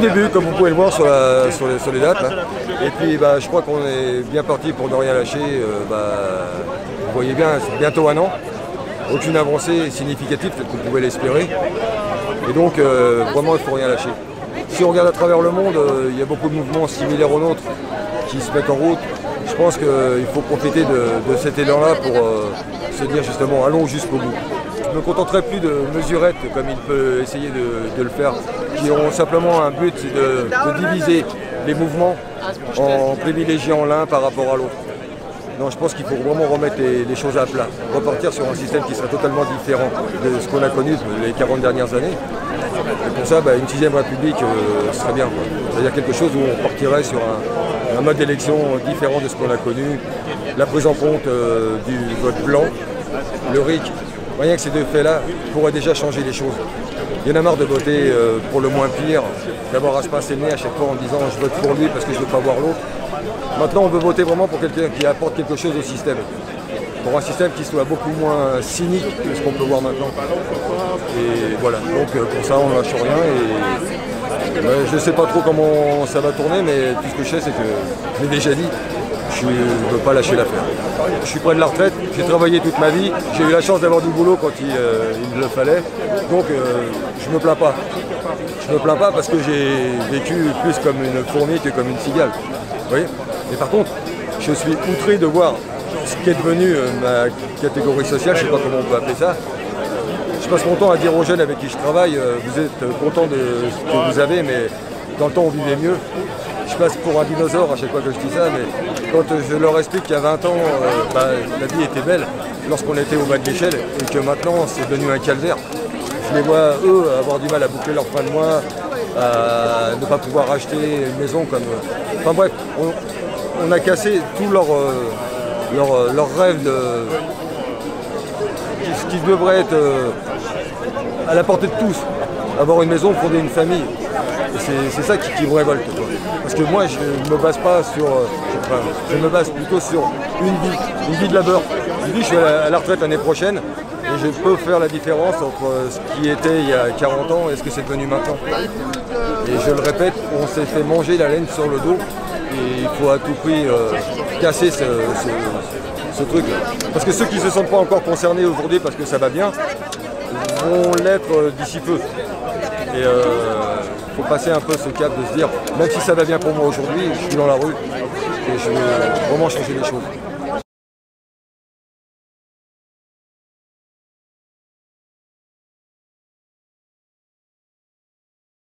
début, comme vous pouvez le voir sur les dates. Là. Et puis je crois qu'on est bien parti pour ne rien lâcher. Vous voyez bien, c'est bientôt un an. Aucune avancée significative, peut-être qu'on pouvait l'espérer. Et donc, vraiment, il ne faut rien lâcher. Si on regarde à travers le monde, il y a beaucoup de mouvements similaires aux nôtres qui se mettent en route. Je pense qu'il faut profiter de cet élan-là pour se dire justement, allons jusqu'au bout. Je ne me contenterai plus de mesurettes comme il peut essayer de le faire, qui ont simplement un but de diviser les mouvements en privilégiant l'un par rapport à l'autre. Non, je pense qu'il faut vraiment remettre les choses à plat, repartir sur un système qui serait totalement différent de ce qu'on a connu les 40 dernières années. Et pour ça, une 6e République serait bien. C'est-à-dire quelque chose où on partirait sur un mode d'élection différent de ce qu'on a connu, la prise en compte du vote blanc, le RIC. Rien que ces deux faits-là pourraient déjà changer les choses. Il y en a marre de voter pour le moins pire, d'avoir à se pincer le nez à chaque fois en disant je vote pour lui parce que je ne veux pas voir l'autre. Maintenant, on veut voter vraiment pour quelqu'un qui apporte quelque chose au système. Pour un système qui soit beaucoup moins cynique que ce qu'on peut voir maintenant. Et voilà, donc pour ça, on ne lâche rien. Et je ne sais pas trop comment ça va tourner, mais tout ce que je sais, c'est que je l'ai déjà dit. Je ne veux pas lâcher l'affaire. Je suis près de la retraite, j'ai travaillé toute ma vie, j'ai eu la chance d'avoir du boulot quand il le fallait, donc je ne me plains pas. Je ne me plains pas parce que j'ai vécu plus comme une fourmi que comme une cigale. Vous voyez ? Mais par contre, je suis outré de voir ce qui est devenu ma catégorie sociale, je ne sais pas comment on peut appeler ça. Je passe mon temps à dire aux jeunes avec qui je travaille, vous êtes contents de ce que vous avez, mais dans le temps on vivait mieux. Je passe pour un dinosaure à chaque fois que je dis ça, mais quand je leur explique qu'il y a 20 ans, la vie était belle lorsqu'on était au bas de l'échelle et que maintenant c'est devenu un calvaire. Je les vois, eux, avoir du mal à boucler leur fin de mois, à ne pas pouvoir acheter une maison comme... Enfin bref, on a cassé tout leur rêve de... ce qui devrait être à la portée de tous. Avoir une maison, fonder une famille. C'est ça qui me révolte. Quoi. Parce que moi, je ne me base pas sur... je me base plutôt sur une vie de labeur. Je dis, je suis à la retraite l'année prochaine et je peux faire la différence entre ce qui était il y a 40 ans et ce que c'est devenu maintenant. Et je le répète, on s'est fait manger la laine sur le dos et il faut à tout prix casser ce truc-là. Parce que ceux qui ne se sentent pas encore concernés aujourd'hui parce que ça va bien, vont l'être d'ici peu. Et il faut passer un peu ce cap de se dire, même si ça va bien pour moi aujourd'hui, je suis dans la rue et je veux vraiment changer les choses.